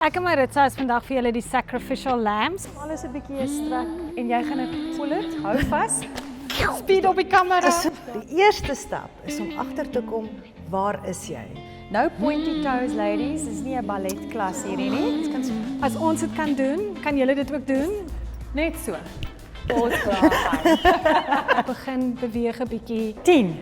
Ek en Maritza is vandag vir julle die sacrificial lambs. Alles 'n bietjie strak en jy gaan dit voel dit. Hou vas. Speed op die kamera. Die eerste stap is om agter te kom, waar is jy? Nou pointy toes ladies, dis nie 'n balletklas hierdie nie. As ons dit kan doen, kan julle dit ook doen. Net so. Ons praat. Begin beweeg 'n bietjie. 10,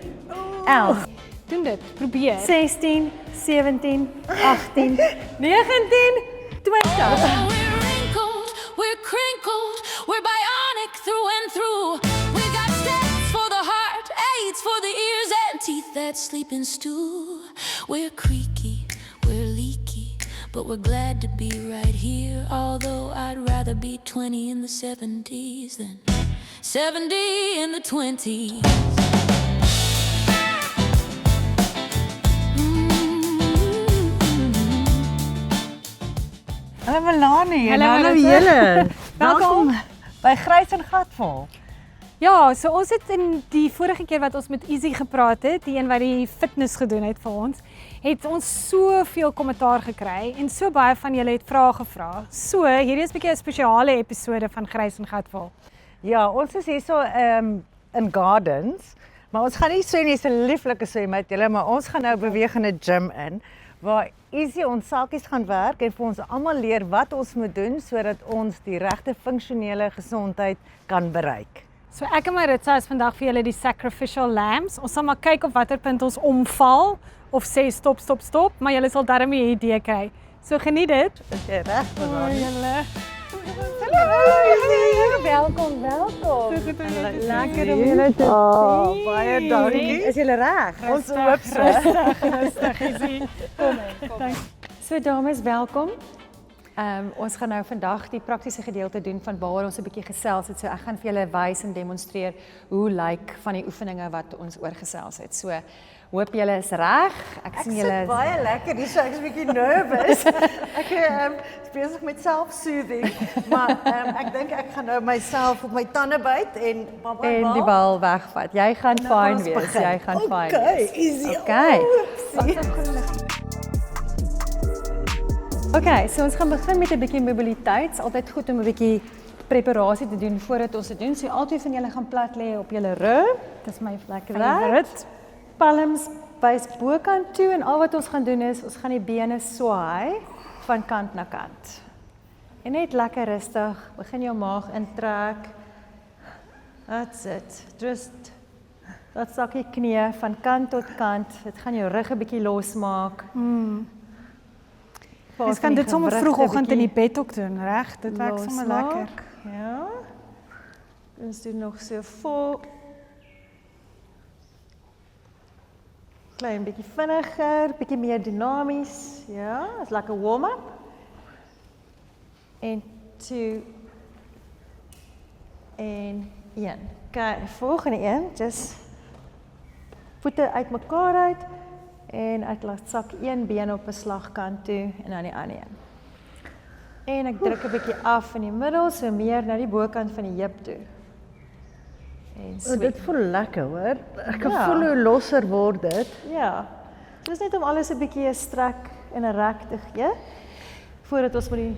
11, Doen dit. Probeer. 16, 17, 18, 19, 20. We're wrinkled, we're crinkled, we're bionic through and through. We got steps for the heart, aids for the ears, and teeth that sleep in stew. We're creaky, we're leaky, but we're glad to be right here. Although I'd rather be 20 in the 70s than 70 in the 20s. Hallo Melanie, Hallo, hallo Marissa. julle. Welkom. By Grys en Gatvol. Ja, so ons het in die vorige keer wat ons met Izzy gepraat het, die een wat die fitness gedoen het vir ons, het ons soveel kommentaar gekry en so baie van julle het vrae gevra. So, hierdie is 'n bietjie 'n spesiale episode van Grys en Gatvol. Ja, ons is hierso in Gardens, maar ons gaan nie so nie, so 'n lieflike swem met julle, maar ons gaan nou beweeg in 'n gym in waar Izzy ons saakies gaan werk en vir ons almal leer wat ons moet doen sodat ons die regte funksionele gesondheid kan bereik. So ek en Maritza is vandag vir julle die sacrificial lambs. Ons sal maar kyk op watter punt ons omval of sê stop, stop, stop, maar julle sal darmie 'n idee kry. So geniet dit. Is jy reg, Melanie? Julle. Welkom, welkom. Lekker om julle te Oh, baie dankie. Is julle reg? Ons hoop so. Rustig, Izzy. Kom. So dames, welkom. Ons gaan nou vandag die praktiese gedeelte doen van waar ons 'n bietjie gesels het. So ek gaan vir julle wys en demonstreer hoe lyk van die oefeninge wat ons oorgesels het. So hoop julle is reg. Ek Ek sien sit julle baie lekker hier, so ek is 'n bietjie nervous. Ek is besig met self-soothing, maar ek dink ek gaan nou myself op my tande byt en en die bal wegvat. Jy gaan Nou gaan fyn ons wees. begin. Jy gaan fyn Okay, wees. easy. Okay. Oepsie. Okay, so ons gaan begin met 'n bietjie mobiliteit. Dit's altyd goed om 'n bietjie preparasie te doen voordat ons dit doen. So albei van julle gaan plat lê op julle rug. Dis my Lekker favorite. Palms wys bokant toe en al wat ons gaan doen is ons gaan die bene swaai van kant na kant. En net lekker rustig, begin jou maag intrek. That's it. Just dat sakkie knie van kant tot kant. Dit gaan jou rug 'n bietjie losmaak. Ons kan dit sommer vroegoggend in die bed ook doen, reg? Dit werk sommer lekker. Ja. Ons doen nog so vol. Klein bietjie vinniger, bietjie meer dinamies. Ja, is lekker warm-up. En 2 en 1. Kyk, die volgende een, just voete uitmekaar uit en ek laat sak een been op 'n slagkant toe en dan die ander een. En ek druk 'n bietjie af in die middel, so meer na die bokant van die heup toe. En Oh, sweep. dit voel lekker hoor. Ek kan Ja. voel hoe losser word dit. Ja. Dit is net om alles 'n bietjie 'n strek en 'n rek te gee voordat ons met die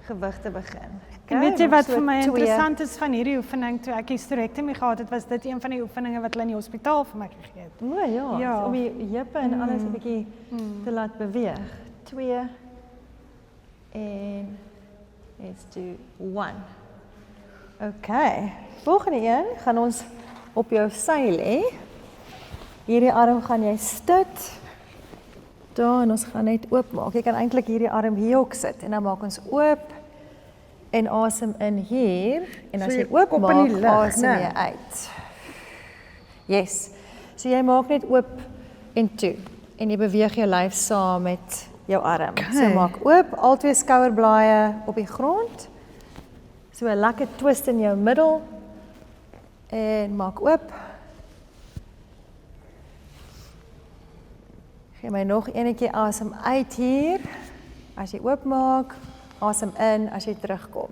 gewigte begin. En weet jy nog wat so vir my 2. interessant is van hierdie oefening toe ek hysterectomie gehad het, was dit een van die oefeninge wat hulle in die hospitaal vir my gegee het. O ja, Ja. om die heupe en alles 'n bietjie te laat beweeg. 2 en let's do 1. Okay. Volgende een gaan ons op jou sy lê. Hierdie arm gaan jy stit. Daar en ons gaan net oopmaak. Jy kan eintlik hierdie arm hier ook sit en dan maak ons oop en asem in hier en as So jy jy kop in oopmaak, die lug, asem né? jy uit. Yes. So jy maak net oop en toe en jy beweeg jou lyf saam met jou arm. So maak oop, albei skouerblaaie op die grond. So 'n lekker twist in jou middel en maak oop. Gee my nog eenetjie asem uit hier. As jy oopmaak, asem in as jy terugkom.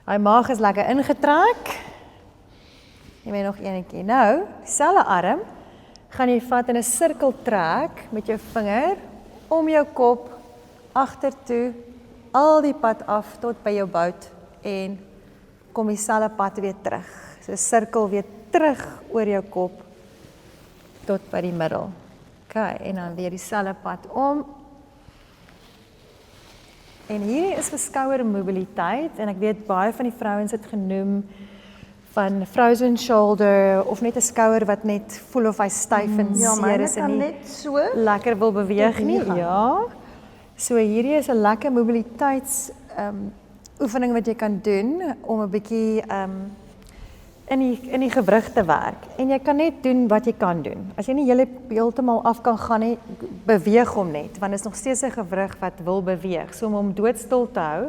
Daai maag is lekker ingetrek. Gee my nog eenetjie. Nou, dieselfde arm gaan jy vat in 'n sirkel trek met jou vinger om jou kop agtertoe, al die pad af tot by jou bout en kom dieselfde pad weer terug. So sirkel weer terug oor jou kop tot by die middel. OK, en dan weer dieselfde pad om. En hierdie is vir skouermobiliteit en ek weet baie van die vrouens het genoem van frozen shoulder of net 'n skouer wat net voel of hy styf en seer is en nie net so. lekker wil beweeg nie. gaan. Ja. So hierdie is 'n lekker mobiliteits oefening wat jy kan doen om 'n bietjie in die gewrig te werk. En jy kan net doen wat jy kan doen. As jy nie heeltemal af kan gaan nie, beweeg hom net, want dit is nog steeds 'n gewrig wat wil beweeg. So om hom doodstil te hou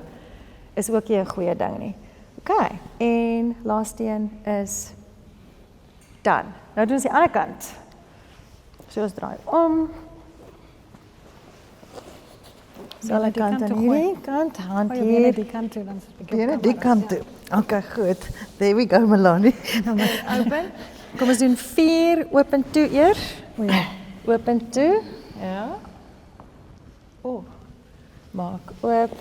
is ook nie 'n goeie ding nie. OK, en laaste een is done. Nou doen ons die ander kant. So ons draai om. Sal ek kant aan hierdie kant, hand Gooi jou bene hier. die kant toe, dan is het 'n bietjie Bene op die camera. kant toe. Okay, goed. There we go, Melanie. Open. Kom ons doen 4 open toe eers. O ja. Open toe. Ja. Maak oop.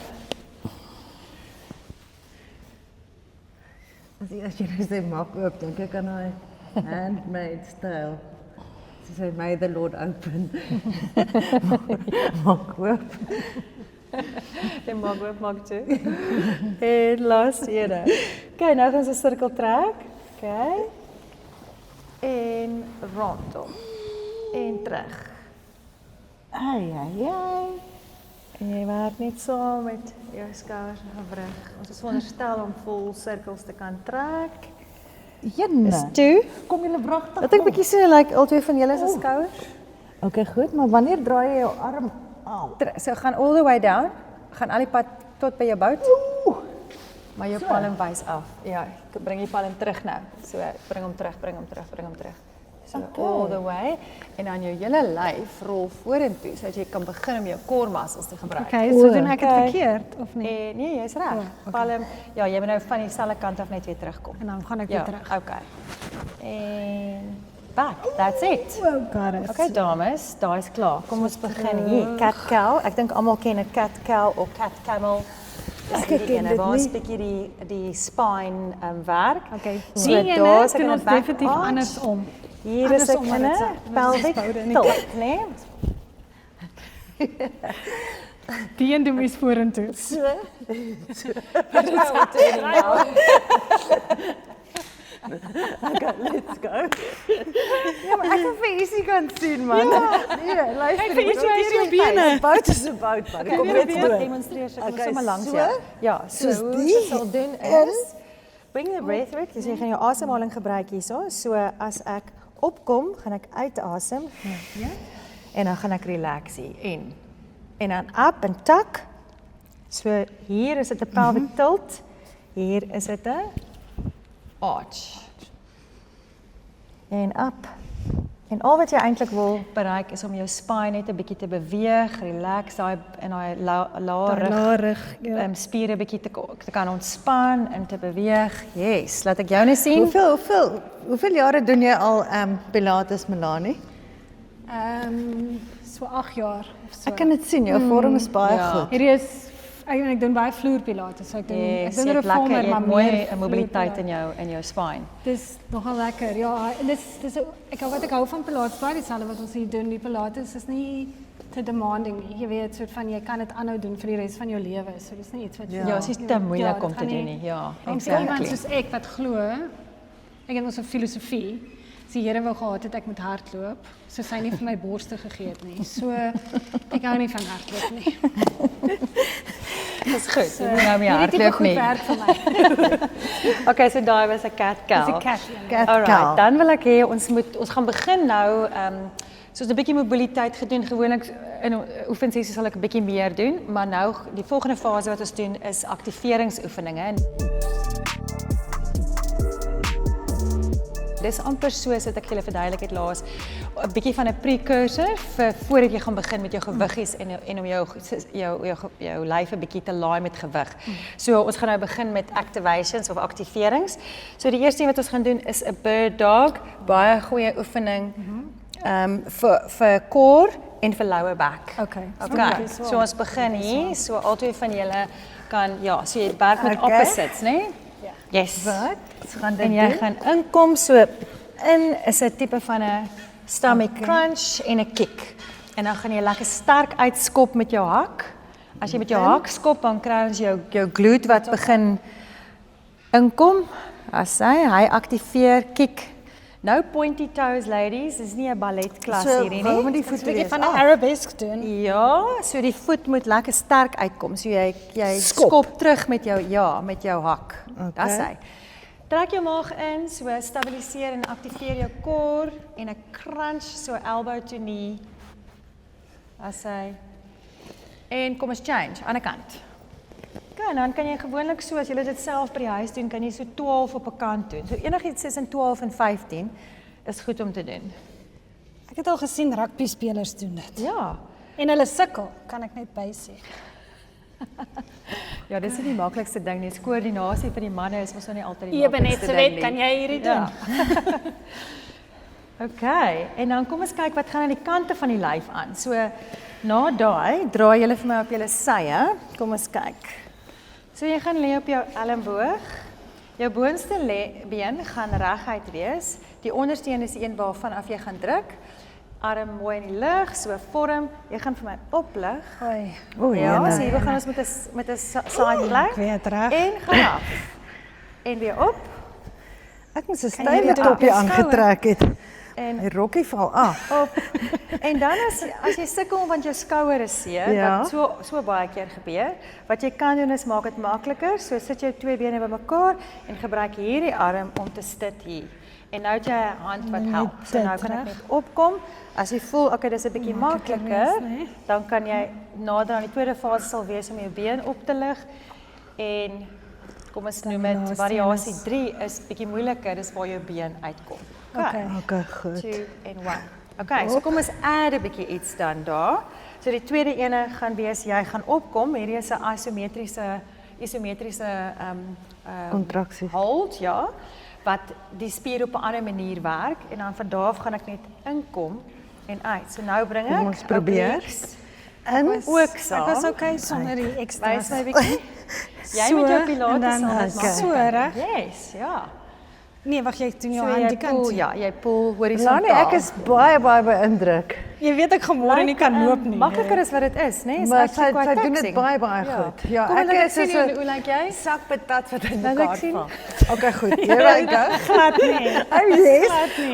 As jy nou sê maak oop, dink ek aan daai handmade style. Ze zei, may the Lord open. Maak oop. En maak oop, maak toe. En laaste ene. Okay, nou gaan ons 'n sirkel trek. Okay. En rondom. En terug. Ai, ai, ai. En jy werk net saam met jou skouers en gewrig. Ons is veronderstel om vol sirkels te kan trek. Jenne, Is toe. kom julle wragtig Dat ek 'n bietjie so like al twee van julle se skouers. Okay, goed, maar wanneer draai jy jou arm? Au. So gaan all the way down. Gaan al die pad tot by jou bout. Maar jou palm wys af. Ja, ek bring die palm terug nou. So bring hom terug, bring hom terug, bring hom terug. So all the way en dan jou hele lyf rol vorentoe sodat jy kan begin om jou core muscles te gebruik. Okay, so doen ek dit verkeerd of nie? En nee, jy's reg. Palm, ja, jy moet nou van dieselfde kant af net weer terugkom. En dan gaan ek weer Ja, terug. okay. En back. That's it. Got it. Okay dames, daai is klaar. Kom ons begin hier. Cat cow. Ek dink almal ken 'n cat cow of cat camel. Dis hierdie ene waar ons bietjie die spine werk. Okay. So Die ene daar is ek doen in 'n ons back definitief arch. andersom. Hier is ek Andersom, in maar 'n dit is pelvic boude nie. tilt, né? Die een doen mens vorentoe. Let's go. Ja, maar ek het vir Isie kan sien, man. Nee, luister. Kyk vir Isie, hy is jou bene. Bout is 'n bout, man. Kom Kom net net so. demonstreer ek Okay, moet sommer langs so? jou. Ja, so Soos hoe die jy sal doen is bring the breath work. Dus jy gaan jou asemhaling gebruik hierso. So as ek opkom, gaan ek uitasem. Ja. En dan gaan ek relax hier en dan up en tuck. So hier is dit 'n pelvic tilt. Hier is dit 'n arch. En up. En al wat jy eintlik wil bereik is om jou spine net 'n bietjie te beweeg, relax daai en daai lae rug spiere bietjie te kan ontspan en te beweeg. Yes, laat ek jou net sien. Hoeveel jare doen jy al Pilates, Melanie? So 8 jaar of so. Ek kan dit sien, jou vorm is baie ja. goed. Hierdie is ek doen baie vloerpilates, so ek doen Yes, ek jy doen het lekker, reformer jy maar het mooi meer 'n mobiliteit vloerpilates. in jou spine. Dis nogal lekker. Ja, en dis wat ek hou van pilates, baie dieselfde wat ons hier doen. Die pilates is nie te demanding nie. Jy weet, soort van jy kan dit aanhou doen vir die res van jou lewe. So dis nie iets wat Ja, dit is nie te moeilik om te doen nie. Ja, Om vir iemand exactly. soos ek wat glo, ek het ons 'n filosofie. As die Here wou gehad het ek moet hardloop, so sy nie vir my borste gegee het nie. So ek hou nie van hardloop nie. Dis goed. Jy moet nou meer Hierdie tipe hardloop goed nie. werk vir my. Okay, so daai was 'n cat cow. Dis 'n cat. Cat Alright, cow. dan wil ek hê ons gaan begin nou soos 'n bietjie mobiliteit gedoen. Gewoonlik in oefensessies sal ek 'n bietjie meer doen, maar nou die volgende fase wat ons doen is aktiveringsoefeninge. Dis amper soos wat ek julle verduidelik het laas, 'n bietjie van 'n precursor vir voordat jy gaan begin met jou gewiggies en om jou lyf 'n bietjie te laai met gewig. So ons gaan nou begin met activations of aktiverings. So die eerste ding wat ons gaan doen is 'n bird dog, baie goeie oefening vir core en vir lower back. Okay. Okay. So ons begin hier, so albei van julle kan so jy werk met Okay. opposites, né? Ja. Yes. Wat? Ons gaan dit En jy doen. gaan inkom, so in is 'n tipe van 'n stomach crunch en 'n kick. En dan gaan jy lekker sterk uitskop met jou hak. As jy met jou hak skop, dan kry ons jou glute wat begin inkom. As hy aktiveer kick. Nou pointy toes ladies, dis nie 'n balletklas So, hierdie waar nie. moet die voete Bietjie wees? van 'n arabesk doen. Ja, so die voet moet lekker sterk uitkom. So jy skop terug met jou hak. Okay. Dis hy. Trek jou maag in, so stabiliseer en aktiveer jou core en 'n crunch, so elbow to knee. As hy. En kom ons change, ander kant. Okay, en dan kan jy gewoonlik so, as jy dit self by die huis doen, kan jy so 12 op 'n kant doen. So enigiets tussen 12 en 15 is goed om te doen. Ek het al gesien rugby spelers doen dit. Ja. En hulle sukkel, kan ek net bysê. Ja, dis nie die maklikste ding nie. Koördinasie vir die manne is mos nou nie altyd die Ewe net maklikste se ding wet, nie. kan jy hierdie doen? Ja. Okay, en dan kom ons kyk wat gaan aan die kante van die lyf aan. So na daai, draai julle vir my op julle sye. Kom ons kyk. So jy gaan lê op jou elmboog. Jou boonste been gaan reguit wees. Die onderste een is die een waarvan af jy gaan druk. Arm mooi in die lug, so vorm. Jy gaan vir my oplig. Oei. O, Ja, so jene. hier begin ons met 'n side plank. Ek weet reg. En gaan af. En weer op. Ek moes 'n Kan jy stywe dit topjie op jou aangetrek het. En Die rokkie val af. op. En dan as jy sukkel want jou skouer is seer, Ja. wat so baie keer gebeur, wat jy kan doen is maak dit makliker. So sit jou twee bene bymekaar en gebruik hierdie arm om te sit hier. En nou het jy 'n hand wat help. So nou kan ek net opkom. As jy voel okay, dis 'n bietjie makliker, dan kan jy nader aan die tweede fase sal wees om jou been op te lig en kom ons noem dit variasie 3 is bietjie moeiliker, dis waar jou been uitkom. Okay. Okay, goed. 2 en 1. Okay, so kom ons add 'n bietjie iets dan daar. So die tweede ene gaan wees jy gaan opkom. Hierdie is 'n isometriese Kontraksie. hold, ja, wat die spier op 'n ander manier werk en dan van daar af gaan ek net inkom en uit. So nou bring ek Kom ons probeer. obliques In ook saam. Ek was okay sonder die ekstra. Wys my bietjie. Jy So, met jou en pilates dan saam met okay. so reg. Yes, ja. Nee, wag jy doen jou So hand jy die kant. pull, toe. ja, jy pull horisontaal. Lani, ek is baie beïndruk. Jy weet ek gaan môre nie kan loop nie. Makliker is wat dit is, né? Maar sy doen dit baie goed. Ja, Kom ek is sien so hoe lyk jy? sak patat wat in Laat ek mekaar sien. val. Okay, goed. Here we go. glad nie. Oh yes.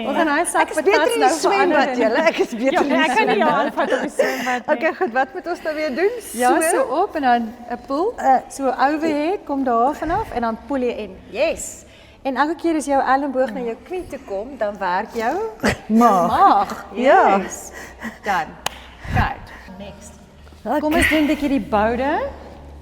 Ons gaan hy sak Ek is beter in die swembad, julle. Ek is beter in die Ek kan nie jou swembad. aanvat op die swembad nie. Okay, goed. Wat moet ons nou weer doen? Ja, so op en dan 'n pull. So overhead kom daar vanaf en dan pull jy in. Yes. En elke keer as jou elleboog na jou knie toe kom, dan werk jou maag. Ja. Yes. Dan. Right. Next. Kom ons doen 'n bietjie die boude.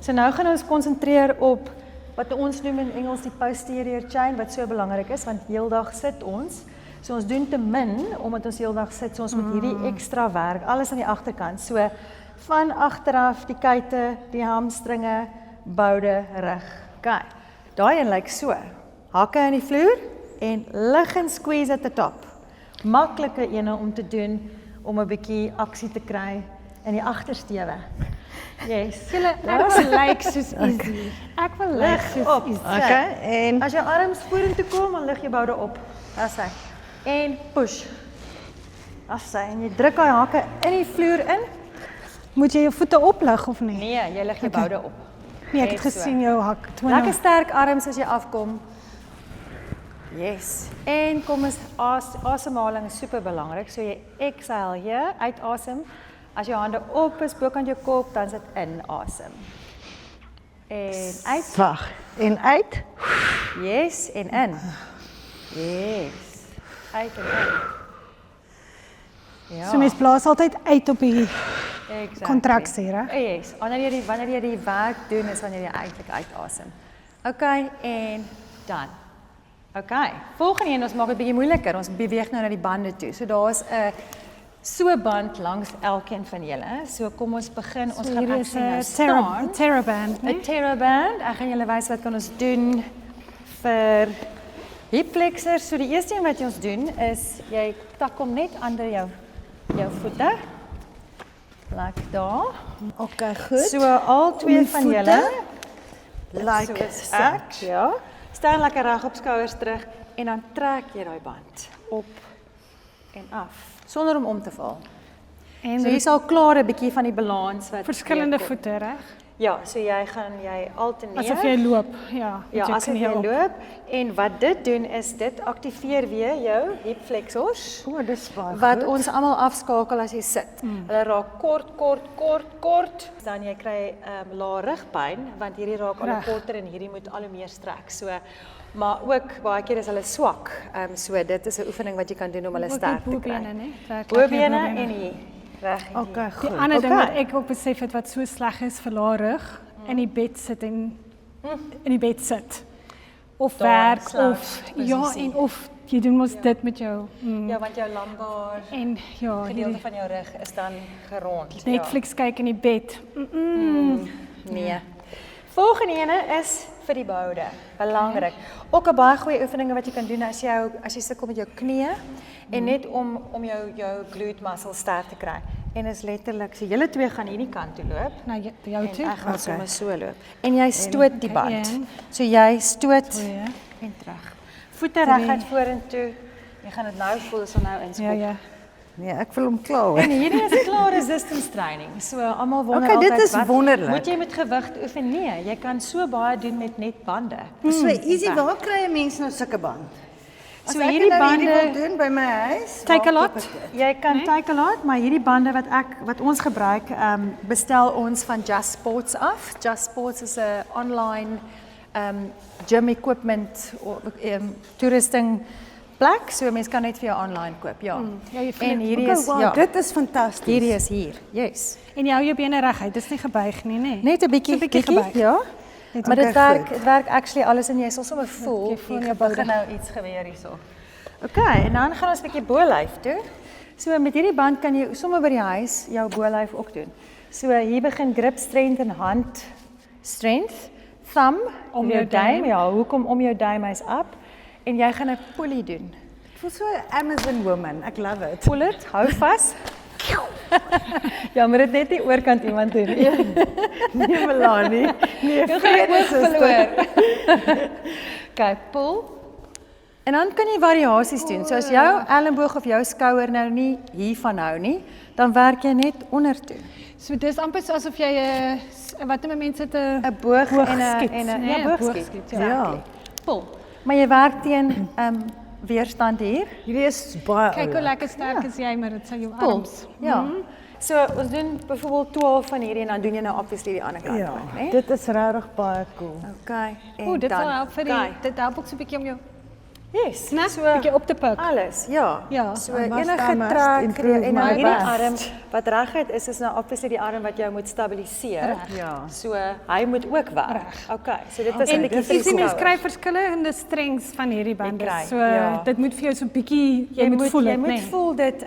So nou gaan ons konsentreer op wat ons noem in Engels die posterior chain wat so belangrik is want heeldag sit ons. So ons doen te min omdat ons heeldag sit. So ons moet hierdie ekstra werk, alles aan die agterkant. So van agteraf die kuite, die hamstringe, boude, rug. Okay. Daai een lyk so. Hakke in die vloer en lig en squeeze at the top. Maklike ene om te doen om 'n bietjie aksie te kry in die agtersteewe. Yes. Julle ek wil lyk soos easy. Ek wil lyk Lig soos op. easy. Okay, en As jou arms vorentoe kom, dan lig jy boude op. Dis hy. En push. Dis hy. En jy druk daai hakke in die vloer in. Moet jy jou voete oplig of nie? Nee, jy lig jou boude op. Nee, ek het Net so. gesien jou hak. Lekker sterk arms as jy afkom. Yes. En kom ons asemhaling is super belangrik. So jy exhale hier, uitasem. As jou hande op is bokant jou kop, dan sit in asem. En uit. wag. En uit. Yes, en in. Yes. Uit en in. Ja. So mens blaas altyd uit op die Exactly. kontraksie, reg? Yes. Wanneer jy die werk doen is wanneer jy eintlik uitasem. Okay, en dan. Okay. Volgende een, ons maak dit bietjie moeiliker. Ons beweeg nou na die bande toe. So daar's 'n so band langs elkeen van julle. So kom ons begin. Ons gaan Hier ek is sien nou 'n staan. terraband, 'n né? Terraband. Ek gaan julle wys wat kan ons doen vir hip flexors. So die eerste een wat ons doen is jy tak hom net onder jou voete. Like daar. Okay, goed. So al twee die van voete, julle like soos so. ek, ja. Staan lekker reg op skouers terug en dan trek jy daai band op en af sonder om te val. En So jy's al klaar 'n bietjie van die balans wat verskillende weer kom. voete, reg? Ja, so jy alterneer. Asof jy loop, ja. Ja, met jou asof knie jy op. loop en wat dit doen is dit aktiveer weer jou hip flexors O, dis baie wat goed. ons almal afskakel as jy sit. Hulle raak kort, dan jy kry lae rugpyn want hierdie raak al hoe Reg. korter en hierdie moet al hoe meer strek. So maar ook baie keer is hulle swak. So dit is 'n oefening wat jy kan doen om hulle Ook sterk te die kry. bobene, né? Werk lekker Bobene bobene. en hier. Reg. en hier. Okay, Die goed. ander ding wat Okay. ek ook besef het wat so sleg is vir lae rug, in die bed sit en in die bed sit. Of Daar, werk slouch of ja, posisie. en of jy doen mos dit met jou Ja, want jou lumbar en ja, gedeelte hierdie van jou rug is dan gerond. Netflix kyk in die bed. Nee. Volgende ene is vir die boude. Belangrik. Ook 'n baie goeie oefening wat jy kan doen as jy sukkel met jou knieë en net om jou glute muscle sterk te kry. En is letterlik, so julle twee gaan hierdie kant toe loop. Na jou En toe. ek gaan sommer so loop. En jy stoot die band. een. So jy stoot 2. en terug. Voete reguit vorentoe. Jy gaan dit nou voel, dis nou inskop. Ja, ja. Nee, ek wil hom klaar. En hierdie is klaar resistance training. So almal wonder Okay, dit altyd is wonderlik. moet jy met gewig oefen? Nee, jy kan so baie doen met net bande. So easy, waar kry 'n mens nou sulke band? So As ek hierdie nou bande wil doen by my huis. Take a waar lot. koop ek dit? jy kan take a lot, maar hierdie bande wat ons gebruik, bestel ons van Just Sports af. Just Sports is 'n online gym equipment toerusting plek, so mense kan net vir jou online koop, ja. Ja, jy voel En dit. hierdie Okay, is wow, ja, dit is fantasties. hierdie is hier. Yes. En jy hou jou bene reguit. Dis nie gebuig nie, né? Net 'n bietjie gebuig. ja. Net Maar okay, dit werk actually alles en jy sal sommer voel Jy voel hier jou boude. begin nou iets gebeur hierso. Okay, en dan gaan ons 'n bietjie bolyf toe. So met hierdie band kan jy sommer by die huis jou bolyf ook doen. So hier begin grip strength en hand strength, thumb Om jou jou duim, duim. ja, hoekom om jou duim is up en jy gaan 'n pulley doen. Ek voel so 'n Amazon woman. Ek love it. Pull it, hou vas. Ja, maar dit net nie oorkant iemand doen nie. Nee, Melanie. Nee, Jy gaan vrede, ook suster. verloor. Okay, pull. En dan kan jy variasies doen. So as jou elleboog of jou skouer nou nie hiervan hou nie, dan werk jy net ondertoe. So dis amper so asof jy wat noem mense dit 'n boog en 'n Boogskiet, en 'n nee, ja, boogskiet. boogskiet, ja. Exactly. Pull. Maar jy werk teen weerstand hier. Hierdie is baie kyk hoe oulik. lekker sterk is jy, maar dit sal jou Pull. arms. Ja. So ons doen byvoorbeeld 12 van hierdie en dan doen jy nou obviously die ander kant Ja, ook, né? dit is regtig baie cool. Okay. En O, dit dan sal help vir okay. dit help ook so 'n bietjie om jou Yes. so 'n bietjie op te pik. Alles, ja. Ja. So I must, enige I must trek improve en nou my hierdie best. arm wat reguit is nou obviously die arm wat jou moet stabiliseer. Reg. Ja. So hy moet ook werk. Okay, so dit was 'n En bietjie jy sien mens skouer. kry verskillende strengs van hierdie bande. kry, So ja. dit moet vir jou so 'n bietjie jy moet voel jy dit, moet né? voel dit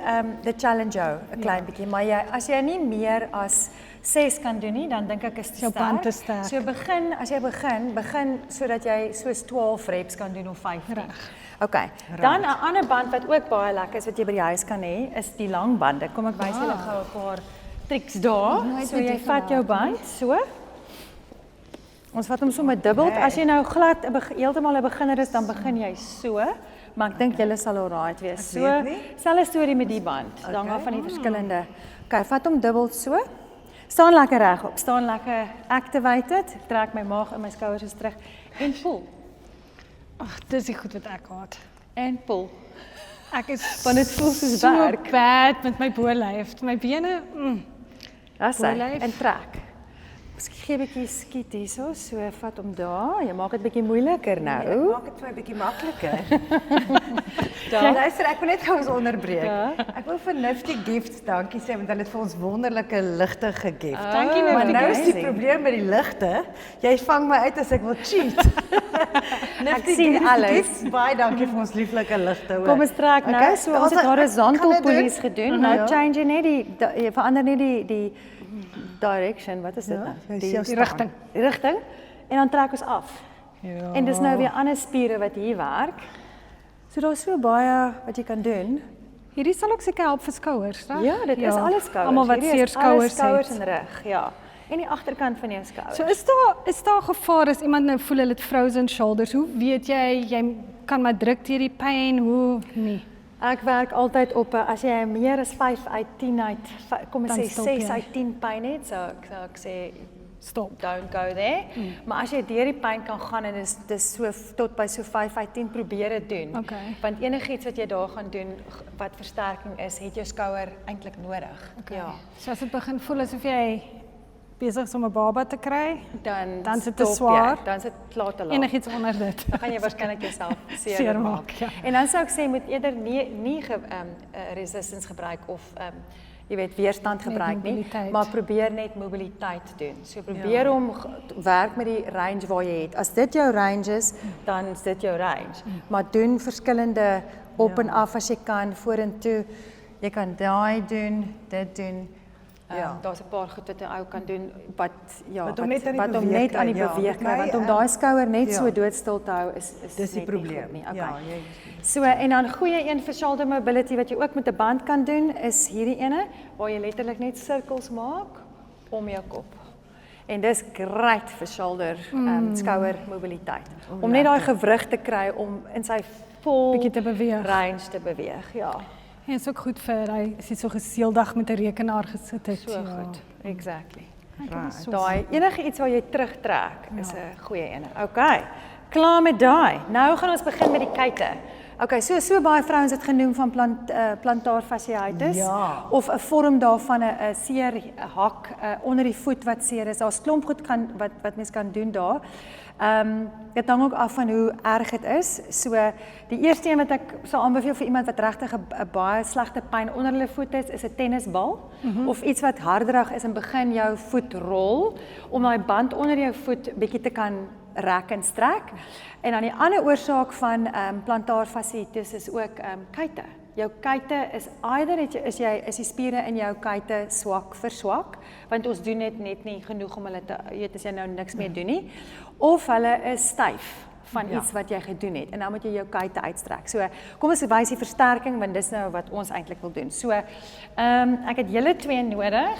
challenge jou 'n klein bietjie, maar as jy nie meer as 6 kan doen nie, dan dink ek is te Jou band te sterk. So as jy begin sodat jy soos 12 reps kan doen of 15. Reg. Okay. Dan 'n ander band wat ook baie lekker is wat jy by die huis kan hê, is die lang bande. Kom ek wys julle gou 'n paar triks daar. Nooit So met jy die vat jou band so. Ons vat hom sommer dubbel. As jy nou glad heeltemal 'n beginner is, dan begin jy so. Maar ek dink julle sal alright wees. So, weet nie. selfe storie met die band. Dan af van die verskillende. Okay, vat hom dubbel so. Staan lekker regop. Staan lekker activated. Ek trek my maag en my skouers is terug en voel. Ag, dis die goed wat ek haat. En pull. Ek is Want dit voel soos so werk. bad met my bolyf. My bene, Dis hy. Bolyf. En trek. Miskien gee 'n bietjie skiet hierso, so vat hom daar. Jy maak dit bietjie moeiliker nou. Maak dit vir my 'n bietjie makliker. Ja, luister, ek wil net gou ons onderbreek. Ja. Ek wil vir Nifty Gifts dankie sê want hulle het vir ons wonderlike ligte gegift. Dankie, Maar Nifty nou is die Gifts. probleem met die ligte. Jy vang my uit as ek wil cheat. Nifty sien Gifts, alles. Baie dankie vir ons lieflike ligte hoor. Kom ons trek nou. Okay, So ons het horizontal kan dit doen? pulleys gedoen. Nou Ja. change jy net jy verander net die direction. Wat is dit Ja, nou? jy sien die rigting. Die rigting en dan trek ons af. Ja. En dis nou weer ander spiere wat hier werk. So daar's so baie wat jy kan doen. Hierdie sal ook seker help vir skouers, reg? Ja, dit is alles skouers. Almal wat Hierdie seer is alles skouers skouers het. en rug, ja. En die agterkant van jou skouers. So is daar gevaar as iemand nou voel hulle het frozen shoulders? Hoe weet jy kan maar druk deur die pyn, hoe nie? Ek werk altyd op as jy meer as 5 uit 10 uit kom ons Dan sê stop 6 jy. uit 10 pyn het, so ek sê Stop. don't go there. Maar as jy deur die pyn kan gaan en dis so tot by so 5 uit 10 probeer dit doen. Okay. Want enigiets wat jy daar gaan doen wat versterking is, het jou skouer eintlik nodig. Okay. Ja. So as dit begin voel asof jy besig is om 'n baba te kry, Dan is dit te stop swaar. jy, dan is dit klaar te laat. enigiets onder dit. Dan gaan jy waarskynlik jouself seer Seermaak, maak. ja. En dan sou ek sê moet eerder nie resistance gebruik of jy weet weerstand gebruik nie, mobiliteit. maar probeer net mobiliteit doen. So probeer om werk met die range waar jy het. As dit jou range is, dan is dit jou range. Maar doen verskillende op en af as jy kan vorentoe. Jy kan daai doen, dit doen. Daar's 'n paar goed wat 'n ou kan doen wat Wat hom net aan die wat hom beweeg net aan die kry, ja. beweeg kry, My, want om daai skouer net so ja. doodstil te hou is Dis die net nie probleem. goed nie. Okay. Ja, So en dan goeie een vir shoulder mobility wat jy ook met 'n band kan doen is hierdie ene waar jy letterlik net sirkels maak om jou kop. En dis great vir shoulder skouer mobiliteit. Om net daai gewrig te kry om in sy vol Bietjie te beweeg. range te beweeg. Ja, En is ook goed vir hy is nie so geseeldag met 'n rekenaar gesit het. so goed. Exactly. So Daai enige iets waar jy terugtrek is 'n goeie een. Okay. Klaar met daai. Nou gaan ons begin met die kuite. Okay, so baie vrouens het genoem van plantar fasciitis Ja. of 'n vorm daarvan 'n seer hak onder die voet wat seer is. Daar's klomp goed wat mens kan doen daar. Dit hang ook af van hoe erg dit is. So die eerste een wat ek sal aanbeveel vir iemand wat regtig 'n baie slegte pyn onder hulle voet het, is 'n tennisbal of iets wat harderig is en begin jou voet rol om daai band onder jou voet bietjie te kan rek en strek. En dan die ander oorsaak van plantar fasciitis is ook kuite. Jou kuite is either is die spiere in jou kuite swak verswak, want ons doen dit net nie genoeg om hulle te weet as jy nou niks meer doen nie, of hulle is styf van iets wat jy gedoen het en dan moet jy jou kuite uitstrek. So kom ons wys die versterking want dis nou wat ons eintlik wil doen. So ek het julle twee nodig.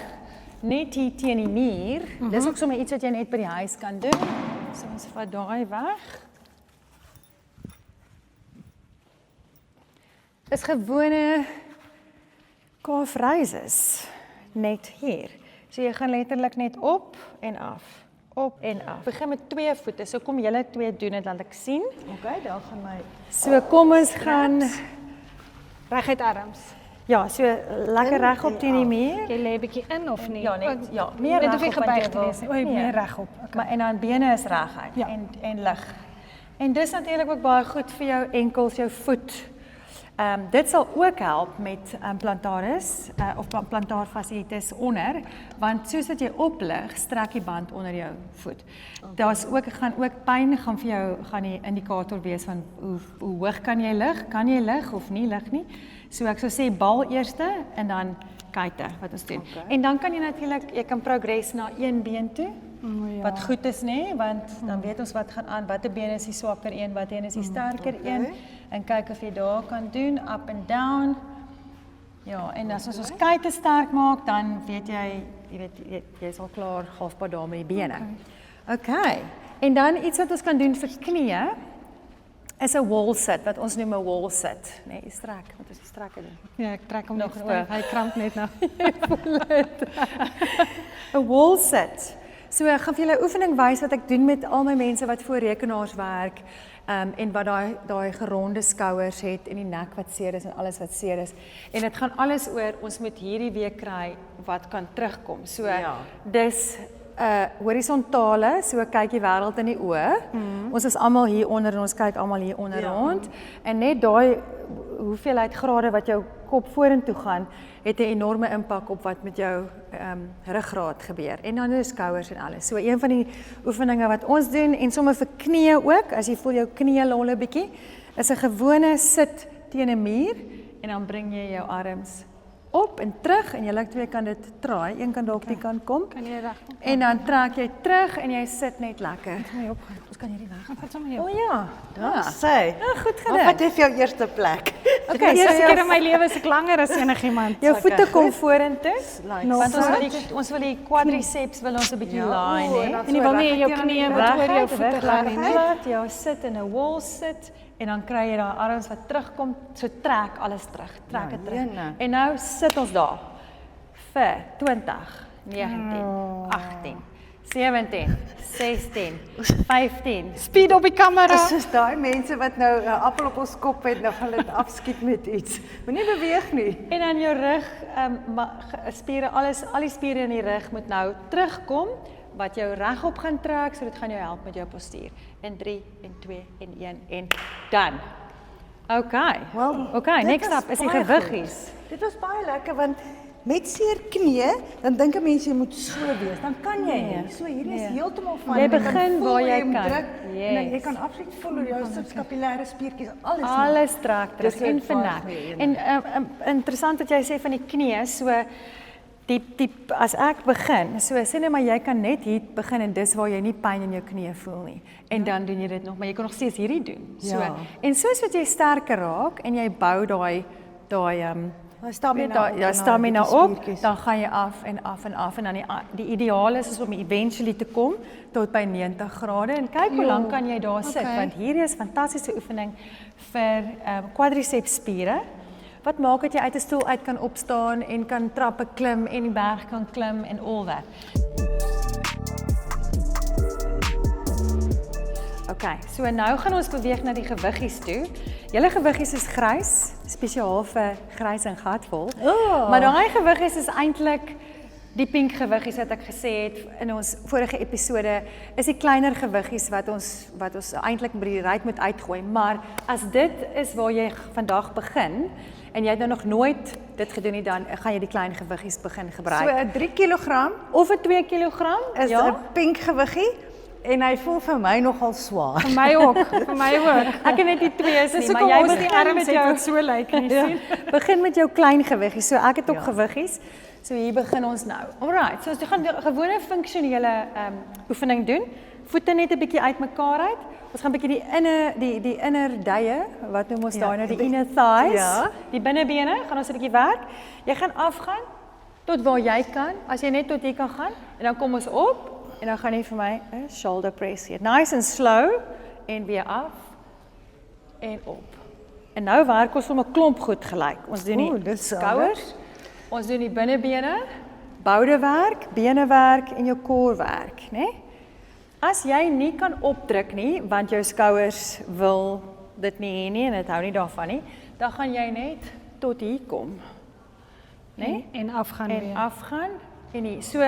Net hier teen die muur. Dis ook sommer iets wat jy net by die huis kan doen. So ons vat daai weg. Is gewone calf raises net hier. So jy gaan letterlik net op en af. Op en af. Begin met 2 voete. So kom julle 2 doen dit laat ek sien. Okay, dan gaan my So kom ons gaan reguit arms. ja, so lekker regop teen die muur. Jy lê 'n bietjie in of nie? Ja, net ja, meer Net of jy regop want gebuig te wil- wees nie. O, meer regop. Okay. Maar en dan bene is reguit Ja. en lig. En dis natuurlik ook baie goed vir jou enkels, jou voet. Dit sal ook help met plantaris of plantar fasciitis onder, want soos wat jy oplig, strek die band onder jou voet. Daar's ook pyn gaan vir jou gaan die indikator wees van hoe hoog kan jy lig of nie lig nie. So ek sou sê bal eerste en dan kuite wat ons doen. Okay. En dan kan jy kan progress na een been toe. Ja. Wat goed is nê, want dan weet ons wat gaan aan, watter been is die swakker een, watter een is die sterker een en kyk of jy daar kan doen up and down. Ja, en as ons kuite sterk maak, dan weet jy jy's al klaar halfpad daar met die bene. Okay. En dan iets wat ons kan doen vir knieë is 'n wall sit wat ons noem 'n wall sit, nê, jy strek, wat is die strekke doen? Ja, ek trek hom Nog nog oor. Hy kramp net nou. 'n wall sit. So ek gaan vir julle 'n oefening wys wat ek doen met al my mense wat voor rekenaars werk en wat daai geronde skouers het en die nek wat seer is en alles wat seer is. En dit gaan alles oor ons moet hierdie week kry wat kan terugkom. So dis horisontale, so kyk die wêreld in die oë. Ons is almal hier onder en ons kyk almal hier onder rond. En net daai hoeveelheid grade wat jou kop vorentoe gaan, het 'n enorme impak op wat met jou ruggraat gebeur. En dan die skouers en alles. So een van die oefeninge wat ons doen en sommer vir knieë ook, as jy voel jou knieë lolle bietjie, is 'n gewone sit teen 'n muur en dan bring jy jou arms op en terug en julle twee kan dit draai. Een kan daar op die kant kom. Kan jy reg? En dan trek jy terug en jy sit net lekker. Ons kan hierdie weg. Wat sommer O jou. ja, Daar sê. goed Wat gedink. is jou eerste plek? Okay, Die eerste so keer jou, in my lewe is ek langer as enigiemand. jou voete kom vorentoe. Want so. ons wil die quadriceps wil ons 'n bietjie laai, né? En jy wil nie jou knieë wat oor jou voete gaan nie, né? Jy sit in 'n wall sit en dan kry jy daai arms wat terugkom, so trek alles terug, trek dit terug. jene. En nou sit ons daar vir 20, 19, 18, 17, 16, 15. Speed op die kamera. Soos daai mense wat nou 'n appel op ons kop het, nou gaan dit afskiet met iets. Moenie beweeg nie. En dan jou rug, spiere, al die spiere in die rug moet nou terugkom, wat jou regop gaan trek, so dit gaan jou help met jou postuur. In 3 en 2 en 1 en dan. Okay. Okay, dit next was up is die baie gewiggies. Dit was baie lekker want met seer knie, dan dink 'n mens jy moet so wees. Dan kan jy nie. So hierdie is heeltemal van Jy begin waar jy kan. En dan, jy Yes. kan absoluut voel hoe jou subskapulêre spiertjies alles Alles trek terug Dis en ook vir baie nek. goeie En interessant wat jy sê van die knie, so die as ek begin, so sê net maar jy kan net hier begin en dis waar jy nie pyn in jou knie voel nie. En dan doen jy dit nog, maar jy kan nog steeds hierdie doen. So Ja. en soos wat jy sterker raak en jy bou daai stamina op, dan gaan jy af en af en af en dan die ideaal is om eventually te kom tot by 90 grade en kyk hoe lank kan jy daar sit, want hierdie is fantastiese oefening vir quadriceps spiere. Wat maak dat jy uit 'n stoel uit kan opstaan en kan trappe klim en die berg kan klim en al dat. Okay, so nou gaan ons beweeg na die gewiggies toe. Julle gewiggies is grys, spesiaal vir grys en gatvol. Maar daai gewiggies is eintlik die pink gewiggies wat ek gesê het in ons vorige episode, is die kleiner gewiggies wat ons eintlik by die ryk moet uitgooi. Maar as dit is waar jy vandag begin en jy het nou nog nooit dit gedoen nie, dan gaan jy die klein gewiggies begin gebruik. So 'n 3 kg Of 'n 2 kg is 'n pink gewiggie en hy voel vir my nogal swaar. Vir my ook, vir my ook. Ek kan net die twee is nie, Dis maar hoekom jy ons die begin arms met het jou wat so lyk nie, sien? begin met jou klein gewiggies. So ek het ook gewiggies. So hier begin ons nou. Alright, so ons gaan 'n gewone funksionele oefening doen. Voete net 'n bietjie uitmekaar uit. Ons gaan 'n bietjie die inner duie, wat noem ons daai nou, die inner thighs, Ja. die binnebene, gaan ons 'n bietjie werk. Jy gaan afgaan tot waar jy kan. As jy net tot hier kan gaan en dan kom ons op en dan gaan jy vir my 'n shoulder press gee. Nice and slow en weer af en op. En nou werk ons om 'n klomp goed gelyk. Ons doen die dis skouers, ons doen die binnebene, boudewerk, benewerk en jou koorwerk, né? Nee? As jy nie kan opdruk nie, want jou skouers wil dit nie hê nie en dit hou nie daarvan nie, dan gaan jy net tot hier kom. Né? Nee? En afgaan En weer. afgaan en nie. So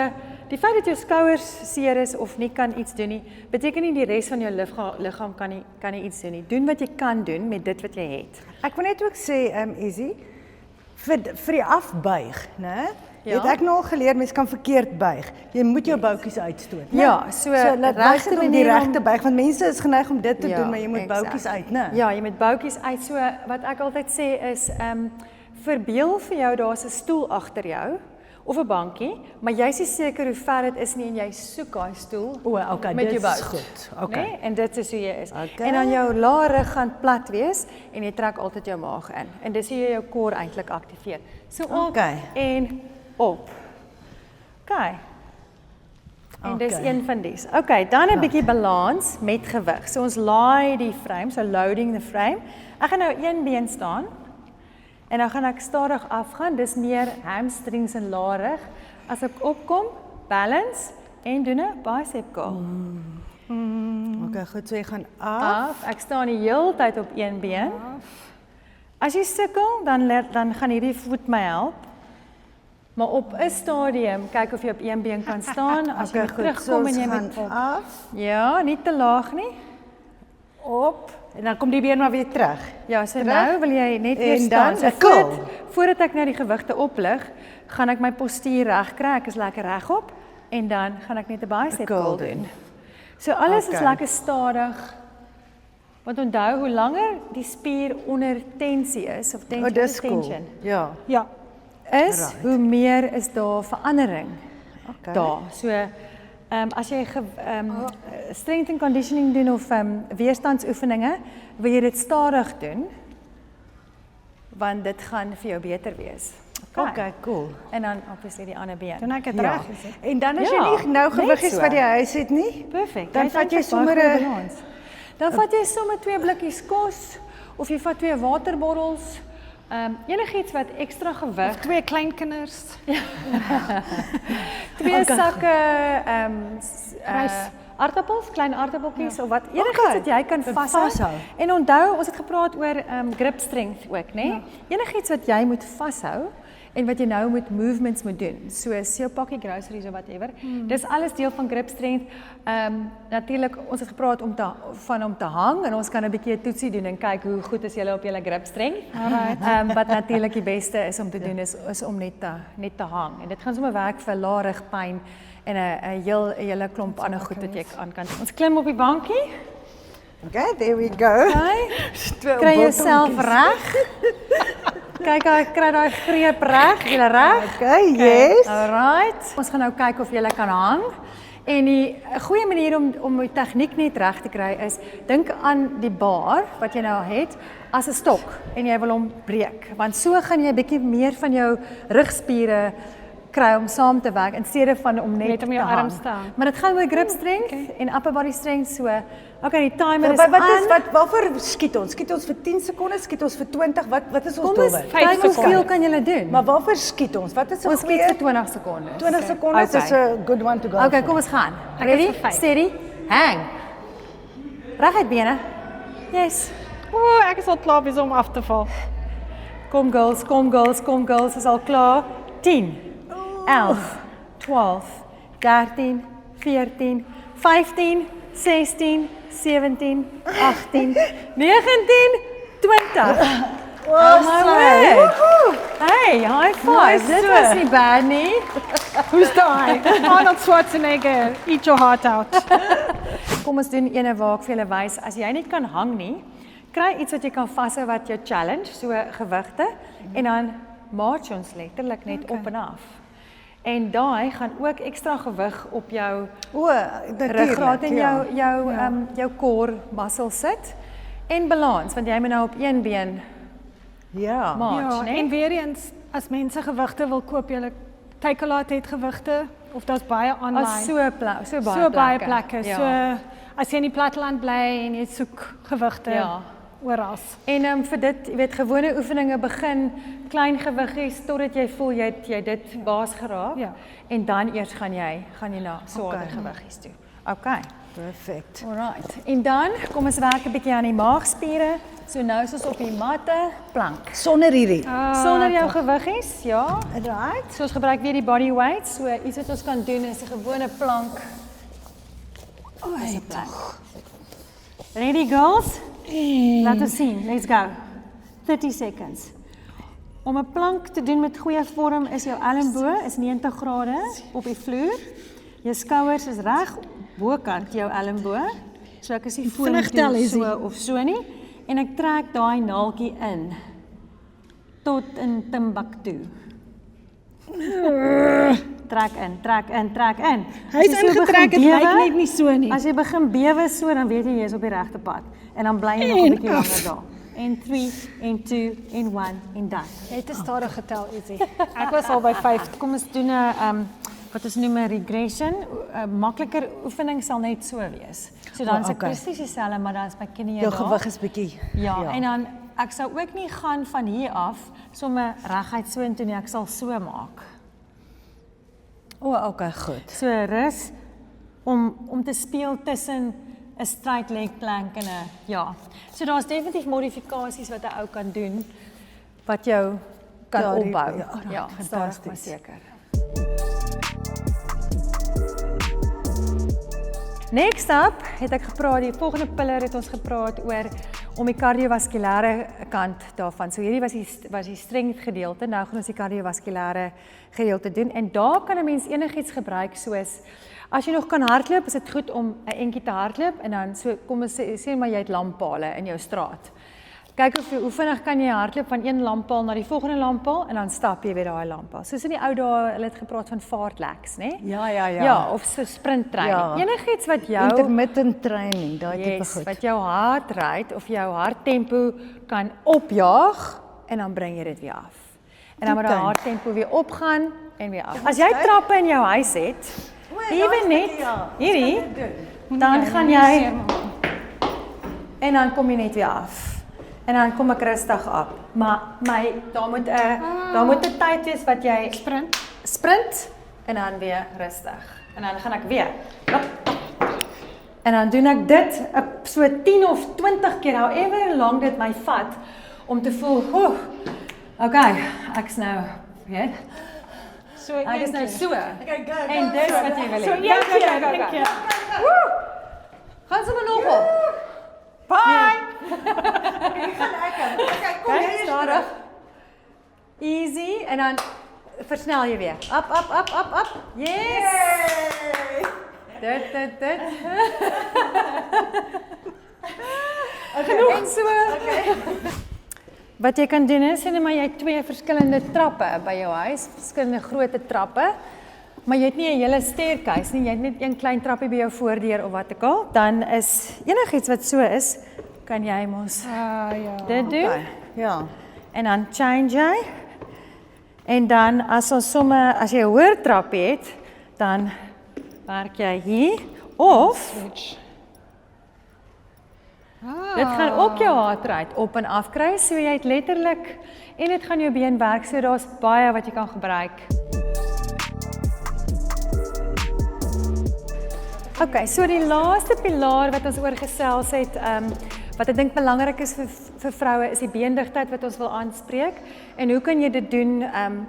die feit dat jou skouers seer is of nie kan iets doen nie, beteken nie die res van jou liggaam kan nie iets doen nie. Doen wat jy kan doen met dit wat jy het. Ek wil net ook sê, Izzy, vir die afbuig, né? Ja. Het ek nou al geleer mens kan verkeerd buig. Jy moet jou boutjies uitstoot, né? Ja, so laat regte wys dit om die manier om- regte buig want mense is geneig om dit te Ja, doen, maar jy moet exact. boutjies uit, né? Ja, jy moet boutjies uit. So wat ek altyd sê is verbeel vir jou daar's 'n stoel agter jou of 'n bankie, maar jy's nie seker hoe ver dit is nie en jy soek daai stoel Okay, met jou dit bout. is goed. Okay. Nee? En dit is hoe jy is. Okay. En dan jou lae gaan plat wees en jy trek altyd jou maag in. En dis hoe jy jou core eintlik aktiveer. So op Okay. en op. Okay. En dis Okay. een van dies. Okay, dan 'n bietjie balans met gewig. So ons laai die frame, so loading the frame. Ek gaan nou een been staan. En dan gaan ek stadig afgaan. Dis meer hamstrings en lae rug. As ek opkom, balance en doen 'n bicep curl. Okay, goed, so jy gaan af. Ek staan die hele tyd op een been. As jy sukkel, dan gaan hierdie voet my help. Maar op 'n stadium kyk of jy op een been kan staan. As jy Okay, moet goed, terugkom en jy gaan moet af, ja, nie te laag nie. op en dan kom die been maar weer terug. Ja, so Terug. nou wil jy net weer En staan. dan So 'n curl. voordat ek nou die gewigte oplig, gaan ek my postuur reg kry. Ek is lekker regop en dan gaan ek net 'n bicep curl curl doen. So alles is Okay. lekker stadig. Want onthou hoe langer die spier onder tensie is of tension, Dis cool. tension. Ja. Ja. is, hoe meer is daar verandering Okay. daar. So, as jy strength and conditioning doen of weerstandsoefeninge, wil jy dit stadig doen, want dit gaan vir jou beter wees. Okay, cool. En dan obviously die ander been. Doen ek dit Ja. reg? En dan as jy Ja, nie nou net gewig is so. wat jy huis het nie, Perfek. Dan het vat jy eintlik sommer baie goeie een- balans. Dan vat jy sommer 2 blikkies kos of jy vat 2 waterbottels. Enigiets wat ekstra gewig. 2 kleinkinders. 2 sakke Rys. aardappels, klein aardappeltjies of wat enigiets Okay. wat jy kan vashou. vashou. En onthou, ons het gepraat oor grip strength ook, né? Enigiets wat jy moet vashou en wat jy nou met movements moet doen. Soos jou pakkie groceries of whatever. Dis alles deel van grip strength. Natuurlik, ons het gepraat om te hang en ons kan 'n bietjie 'n toetsie doen en kyk hoe goed is julle op julle grip strength. Wat natuurlik die beste is om te doen is om net te hang. En dit gaan sommer werk vir lae rugpyn en 'n hele klomp ander goed wat jy aan kan doen. Ons klim op die bankie. okay, there we go. Okay. Kry jouself reg. Kyk, kry daai greep reg, jy reg. Okay, yes. Alright. Ons gaan nou kyk of jy kan hang. En 'n goeie manier om die tegniek net reg te kry is, dink aan die bar wat jy nou het as 'n stok en jy wil hom breek. Want so gaan jy 'n bietjie meer van jou rugspiere kry om saam te werk in steede van om net om jou te hang. arms te hang. Maar dit gaan oor grip strength en upper body strength. So, okay, die timer is Wat aan. waarvoor skiet ons? Skiet ons vir 10 sekondes, skiet ons vir 20? Wat is ons Kom ons doelwit? kyk hoeveel kan julle doen. Maar waarvoor skiet ons? Wat is 'n Ons skiet goeie vir 20 sekondes. 20 sekondes is 'n good one to go. Okay, for. kom ons gaan. Ek is Ready? vir 5. Steady. Hang. Reguit bene. Yes. Ek is al klaar besig om af te val. Kom girls, kom girls, kom girls. Is al klaar. 10, 11, 12, 13, 14, 15, 16, 17, 18, 19, 20. Oh my word. Hey, high five. Dit was nie bad nie. Who's die? Arnold Schwarzenegger, eat your heart out. Kom ons doen ene waar ek vir julle wys. As jy nie kan hang nie, kry iets wat jy kan vashou wat jou challenge, so gewigte, en dan march ons letterlik net op en af. En daai gaan ook ekstra gewig op jou ruggraat en jou core muscle sit en balans, want jy moet nou op een been Ja. march, Ja, né? en weer eens, as mense gewigte wil koop, julle Takealot het gewigte of daar's baie online. As so baie So baie plekke. Ja. So as jy in die platteland bly en jy soek gewigte Ja. oral. En vir dit, jy weet, gewone oefeninge begin klein gewiggies totdat jy voel jy het dit baas geraak. Ja. En dan eers gaan jy na swaarder Okay. gewiggies toe. Okay. Perfect. Alright. En dan kom ons werk 'n bietjie aan die maagspiere. So nou is ons op die matte plank. Sonder hierdie. Sonder jou gewiggies, ja. Right. So ons gebruik weer die body weight. So iets wat ons kan doen is 'n gewone plank. Dis 'n plank. Ready girls? Laat ons sien. Let's go. 30 seconds. Om 'n plank te doen met goeie vorm is jou elmboog is 90 grade op die vloer. Jou skouers is reg bokant jou elmboog. So ek is nie Vinnig tel, vorentoe Izzy. so of so nie. En ek trek daai naaltjie in tot in Timbuktu. Trek in, trek in, trek in. As jy so ingetrek, begin dit lyk bewe, net nie so nie. As jy begin bewe so, dan weet jy is op die regte pad. En dan bly jy nog 'n bietjie langer daar. En 3 en 2 en 1 en dan. Jy het te stadig getel, Izzy. Ek was al by 5. Kom ons doen 'n wat ons noem 'n regression. 'n Makliker oefening sal net so wees. So dan is ek okay. presies dieselfde, maar dan is my knie Jou daar. gewig is bietjie. Ja, en dan ek sou ook nie gaan van hier af sommer reguit so intoe nie, ek sal so maak. Okay, goed. So rus om te speel tussen 'n straight leg plank en 'n ja. So daar's definitief modifikasies wat 'n ou kan doen wat jou kan Ja, die- opbou. ja, stadig fantasties. maar seker. Next up het ek gepraat, die volgende pillar het ons gepraat oor om die kardiovaskulêre kant daarvan. So hierdie was die strength gedeelte, nou gaan ons die kardiovaskulêre gedeelte doen en daar kan 'n mens enigiets gebruik soos as jy nog kan hardloop, is dit goed om 'n entjie te hardloop en dan so kom ons sê maar jy het lamppale in jou straat. kyk hoe vinnig kan jy hardloop van een lamppaal na die volgende lamppaal en dan stap jy weer daai lamppaal. Soos in die ou dae, hulle het gepraat van vaartleks, né? Ja. Ja, of so sprinttraining. Ja. Enigiets wat jou Intermittent training, daai tipe goed. wat jou heartrate of jou harttempo kan opjaag en dan bring jy dit weer af. En dan moet daai harttempo weer opgaan en weer af. As jy trappe in jou huis het, ewe net hierdie, dan gaan jy en dan kom jy net weer af. En dan kom ek rustig op. Maar daar moet 'n tyd wees wat jy sprint en dan weer rustig. En dan gaan ek weer. En dan doen ek dit so 10 of 20 keer, however lank dit my vat om te voel, okay, ek's nou, weet. So Ek is nou so. Okay, go. En dis wat jy wil hê. So een keer. Gaan sommer nog op. Bye. Ek gaan lekker. Okay, kom Kijk, hier stadig. Easy en dan versnel jy weer. Up. Yes. Dit. Genoeg. En so. Wat jy kan doen is, maar jy het 2 verskillende trappe by jou huis, verskillende grootte trappe. Maar jy het nie 'n hele staircase nie, jy het net een klein trappie by jou voordeur of wat ook al. Dan is enigiets wat so is, kan jy mos Ja. dit doen. Okay. Ja. En dan change jy. En dan as jy 'n hoër trappie het, dan werk jy hier of dit gaan ook jou hartrate op en af kry, so jy het letterlik en dit gaan jou been werk, so daar's baie wat jy kan gebruik. Okay, so die laaste pilaar wat ons oor gesels het, wat ek dink belangrik is vir vroue is die beendigtheid wat ons wil aanspreek en hoe kan jy dit doen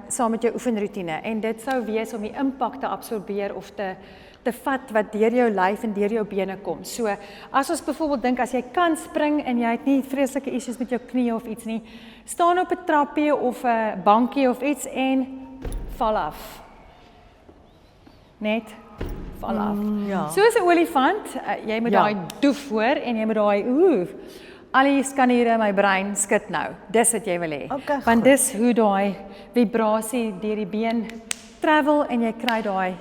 saam met jou oefenroetine en dit sou wees om die impak te absorbeer of te vat wat deur jou lyf en deur jou bene kom. So as ons byvoorbeeld dink as jy kan spring en jy het nie vreeslike issues met jou knie of iets nie, staan op 'n trappie of 'n bankie of iets en val af. Net val af. Ja. Soos 'n olifant, jy moet daai doef hoor en jy moet daai al die skaniere in my brein skud nou. Dis wat jy wil hê. Okay, Want dis hoe daai vibrasie deur die been travel en jy kry daai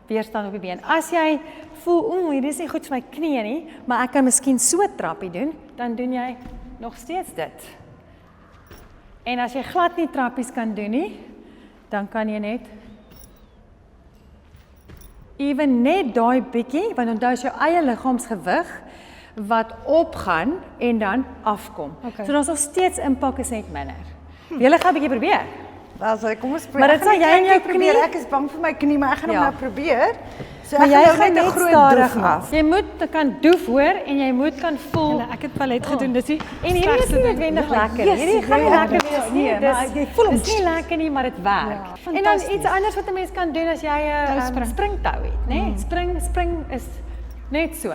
weerstand op die been. As jy voel, hierdie is nie goed vir my knie nie, maar ek kan miskien so 'n trappie doen, dan doen jy nog steeds dit. En as jy glad nie trappies kan doen nie, dan kan jy net net daai bietjie, want onthou is jou eie liggaamsgewig wat opgaan en dan afkom. Okay. So daar's nog steeds impak is net minder. Julle gaan 'n bietjie probeer. Wel, so kom ons probeer. Maar dit sal jy in jou probeer. knie- Ek is bang vir my knie, maar ek gaan hom Ja. nou probeer. So Maar ek jy gaan gaan nou net net 'n groot stadig doef af. Jy moet kan doef hoor en jy moet kan voel. Ek het ballet gedoen, dis die En hierdie is nie noodwendig lekker. Hierdie gaan nie lekker wees nie. maar jy voel hom. Dis nie lekker nie, maar dit werk. En dan fantasties. iets anders wat 'n mens kan doen as jy 'n springtou het, né? Spring is net so.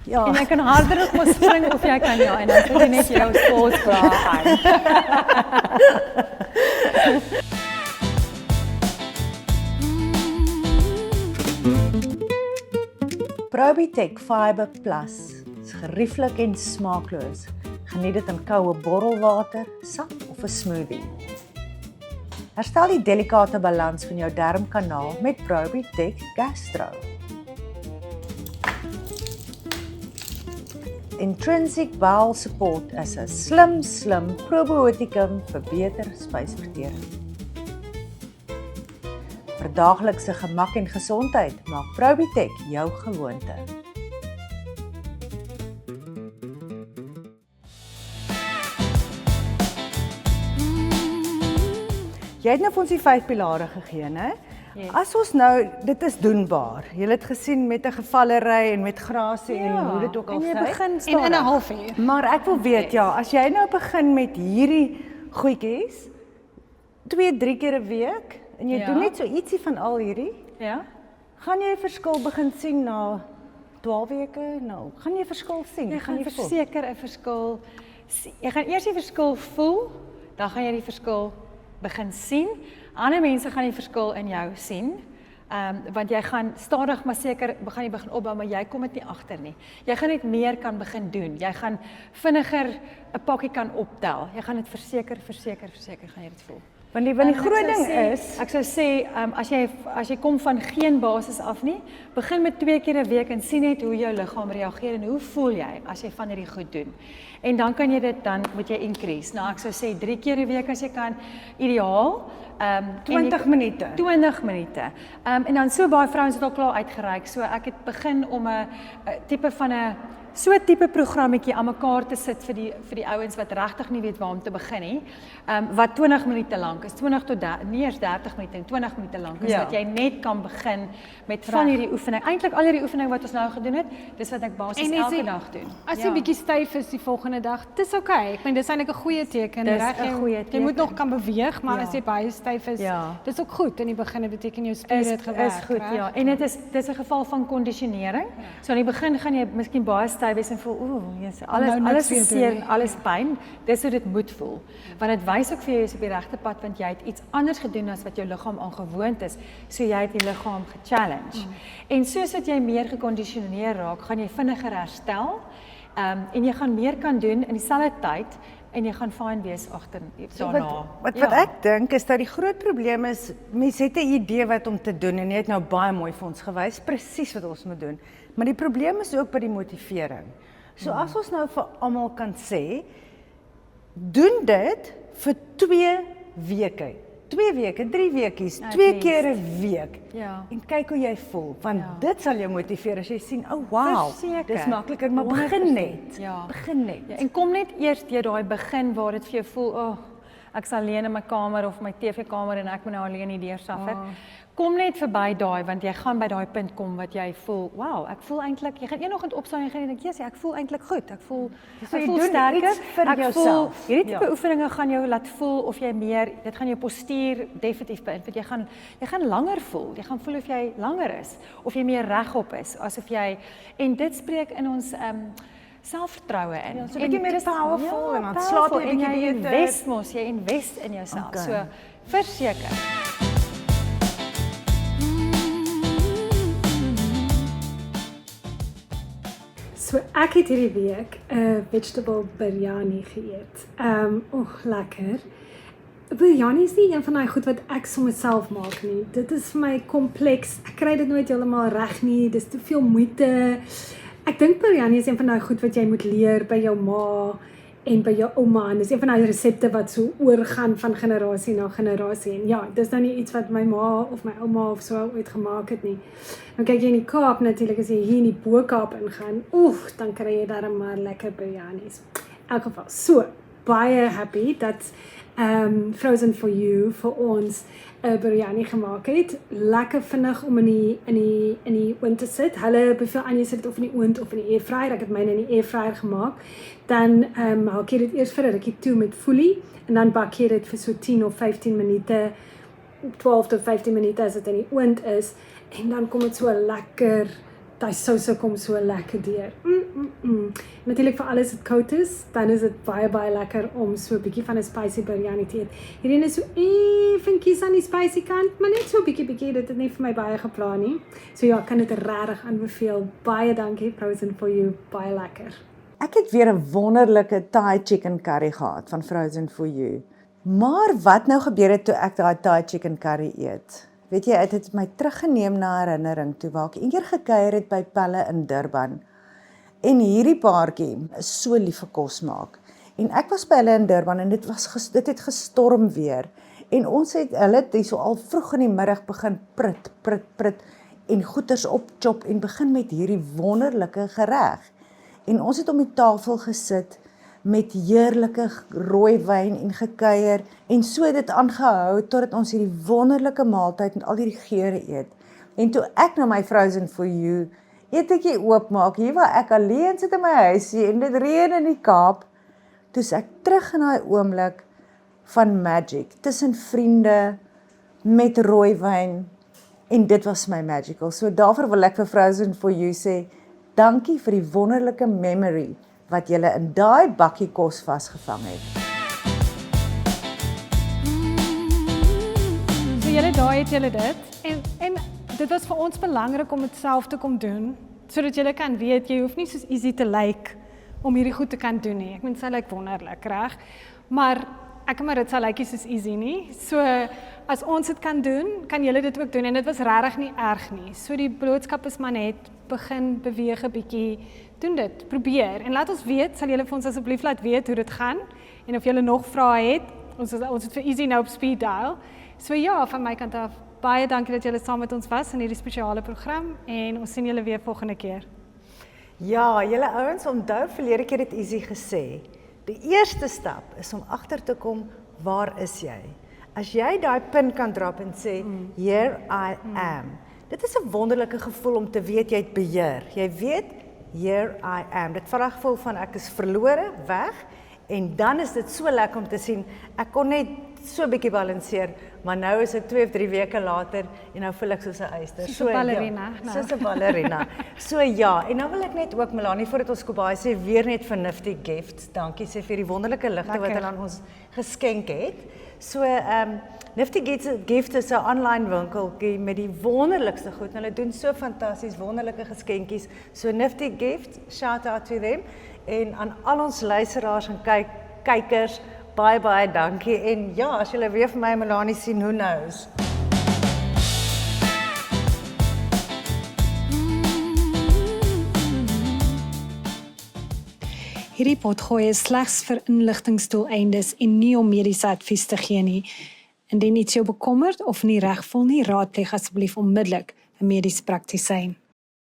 Ja. En jy kan harder op mos spring of jy kan en dan sit jy net jou sportbra aan. Probitech Fiber Plus is gerieflik en smaakloos. Geniet dit in koue borrelwater, sap of 'n smoothie. Herstel die delikate balans van jou darmkanaal met Probitech Gastro. Intrinsic Bowel Support is 'n slim probiotikum vir beter spysvertering. Vir daaglikse gemak en gesondheid maak Probitech jou gewoonte. Jy het nou vir ons die 5 pilare gegee, né? Yes. As ons nou, dit is doenbaar. Jy het gesien met 'n gevallery en met grasie en hoe dit ook al en jy sê. begin En in 'n stadig. halfuur. Maar ek wil weet, ja, as jy nou begin met hierdie goedjies 2-3 keer 'n week en jy Ja. doen net so ietsie van al hierdie, Ja. gaan jy 'n verskil begin sien na 12 weke? Nou, gaan jy verskil sien? Jy gaan voel? verseker 'n verskil. Jy gaan eers die verskil voel, dan gaan jy die verskil begin sien. Ander mense gaan die verskil in jou sien. Want jy gaan stadig maar seker begin opbou, maar jy kom dit nie agter nie. Jy gaan net meer kan begin doen. Jy gaan vinniger 'n pakkie kan optel. Jy gaan dit verseker gaan jy dit voel. Want die groot ding is, ek sou sê, as jy kom van geen basis af nie, begin met 2 keer 'n week en sien net hoe jou liggaam reageer en hoe voel jy as jy van hierdie goed doen. En dan kan jy dit, dan moet jy increase. Nou ek sou sê 3 keer 'n week as jy kan, ideaal. 20 minute. 20 minute. En dan so baie vrouens het al klaar uitgereik. So ek het begin om 'n tipe van 'n so 'n tipe programmetjie aan mekaar te sit vir die ouens wat regtig nie weet waar om te begin nie. Wat 20 minute lank is, 20 tot nie eers 30 minute en 20 minute lank is, dat jy net kan begin met van hierdie oefening. Eintlik al hierdie oefening wat ons nou gedoen het, dis wat ek basies elke dag doen. As jy bietjie styf is die volgende dag, dis okay. Ek meen dis eintlik 'n goeie teken, Dis reg? 'n goeie Jy moet teken. nog kan beweeg, maar as jy baie styf is, dis ook goed. In die begin dit beteken jou spiere het gewerk. Is goed, reg? ja. En dit is 'n geval van kondisionering. So aan die begin gaan jy miskien baie styf wees en voel, alles is seer en alles pyn. Dis hoe dit moet voel. Want dit wys ook vir jou jy's op die regte pad, want jy het iets anders gedoen as wat jou liggaam aangewoond is. So jy het die liggaam gechallenge. En soos wat jy meer gekondisioneer raak, gaan jy vinniger herstel. En jy gaan meer kan doen in dieselfde tyd en jy gaan fyn wees agter daarna. Wat ek dink is dat die groot probleem is, mense het 'n idee wat om te doen en jy het nou baie mooi vir ons gewys, presies wat ons moet doen. Maar die probleem is ook by die motivering. So as ons nou vir almal kan sê, doen dit vir 2 weke. 2 weke, 3 weekies, 2 keer 'n week. Ja. En kyk hoe jy voel, want dit sal jou motiveer as jy sien, wow, Verseker. dis makliker, maar begin net. Ja. Begin net. Ja, en kom net eers deur daai begin waar dit vir jou voel, ek's alleen in my kamer of my TV-kamer en ek moet nou alleen hierdeur suffer. Kom net verby daai, want jy gaan by daai punt kom wat jy voel, wow, ek voel eintlik, jy gaan eenoggend opstaan en jy gaan dink, "Jesus, ek voel eintlik goed. Ek voel jy voel doen sterker. iets vir Ek voel jouself." hierdie tipe oefeninge gaan jou laat voel of jy meer, dit gaan jou postuur definitief beïnvloed. Jy gaan langer voel. Jy gaan voel of jy langer is of jy meer regop is, asof jy, en dit spreek in ons selfvertroue in. Ja, so 'n bietjie meer powerful en dan slaap jy 'n bietjie jy beter. invest in jouself. Okay. So verseker. So ek het hierdie week 'n vegetable biryani geëet. Lekker. Biryani is nie een van daai goed wat ek sommer self maak nie. Dit is vir my kompleks. Ek kry dit nooit heeltemal reg nie. Dis te veel moeite. Ek dink biryani is een van daai goed wat jy moet leer by jou ma en by jou ouma. En dis een van daai resepte wat so oorgaan van generasie na generasie. En ja, dis nou nie iets wat my ma of my ouma of so ooit gemaak het nie. Dan kyk jy in die Kaap natuurlik, as jy hier in die Bo-Kaap ingaan, dan kry jy daar maar lekker biryanis. In elk geval, so baie happy dat Frozen for You vir ons 'n biryani gemaak het. Lekker vinnig om in die oond te sit. Hulle beveel aan jy sit dit of in die oond of in die airfryer. Ek het myne in die airfryer gemaak. Dan maak jy dit eers vir 'n rukkie toe met folie en dan bak jy dit vir so 10 of 15 minute, 12 tot 15 minute as dit in die oond is. En dan kom dit so lekker, daai souse kom so lekker deur. Natuurlik vir alles wat koud is, dan is dit baie lekker om so 'n bietjie van 'n spicy biryani te eet. Hierdie is so effentjies aan die spicy kant, maar net so 'n bietjie, dit het nie vir my baie geplan nie. So ja, ek kan dit regtig aanbeveel. Baie dankie Frozen for You, baie lekker. Ek het weer 'n wonderlike Thai chicken curry gehad van Frozen for You. Maar wat nou gebeur het toe ek daai Thai chicken curry eet? Weet jy, dit het my teruggeneem na herinnering toe waar ek een keer gekuier het by Pelle in Durban. En hierdie paartjie is so lief vir kos maak. En ek was by hulle in Durban en dit het gestorm weer. En ons het hulle hier so al vroeg in die middag begin prit en goeters opchop en begin met hierdie wonderlike gereg. En ons het om die tafel gesit met heerlike rooiwyn en gekuier en so het dit aangehou totdat ons hierdie wonderlike maaltyd met al hierdie geure eet. En toe ek na my Frozen for You eetjie oopmaak, hier waar ek alleen sit in my huisie en dit reën in die Kaap, toe's ek terug in daai oomblik van magic, tussen vriende, met rooiwyn, en dit was my magical. So daarvoor wil ek vir Frozen for You sê, dankie vir die wonderlike memory wat julle in daai bakkie kos vasgevang het. So julle daai het julle dit en dit was vir ons belangrik om dit self te kom doen, sodat julle kan weet, jy hoef nie soos Izzy te lyk om hierdie goed te kan doen nie. Ek meen, sy lyk wonderlik, reg? Maar ek en Maritza lyk nie soos Izzy nie. So, as ons dit kan doen, kan julle dit ook doen. En dit was regtig nie erg nie. So die boodskap is maar net, begin beweeg 'n bietjie, doen dit, probeer. En laat ons weet, sal julle vir ons asseblief laat weet hoe dit gaan. En of julle nog vrae het, ons het vir Izzy nou op speed dial. So ja, van my kant af, baie dankie dat julle saam met ons was in hierdie spesiale program. En ons sien julle weer volgende keer. Ja, julle ouens, onthou verlede keer het Izzy gesê, die eerste stap is om agter te kom, waar is jy? As jy daai pin kan drop en sê, here I am. Dit is 'n wonderlike gevoel om te weet jy het beheer. Jy weet, here I am. Dit vat 'n gevoel van ek is verlore, weg, en dan is dit so lekker om te sien, ek kon net so 'n bietjie balanseer, maar nou is dit 2 of 3 weke later en nou voel ek soos 'n eyster. Soos 'n ballerina. Ja, soos 'n ballerina. So ja, en dan wil ek net ook Melanie voordat ons Kobai sê weer net vir Nifty Gifts. Dankie sê vir die wonderlike ligte wat hulle aan ons geskenk het. So Nifty Gifts is 'n aanlyn winkeltjie met die wonderlikste goed. Hulle doen so fantasties wonderlike geskenkies. So Nifty Gifts, shout out to them. En aan al ons luisteraars en kykers, baie dankie. En ja, as julle weer vir my en Melanie sien, who knows? Hierdie potgooi is slegs vir inligtingdoeleindes en nie om mediese advies te gee nie. Indien iets jou bekommerd of nie reg voel nie, raadpleeg asseblief onmiddellik 'n mediese praktisyn.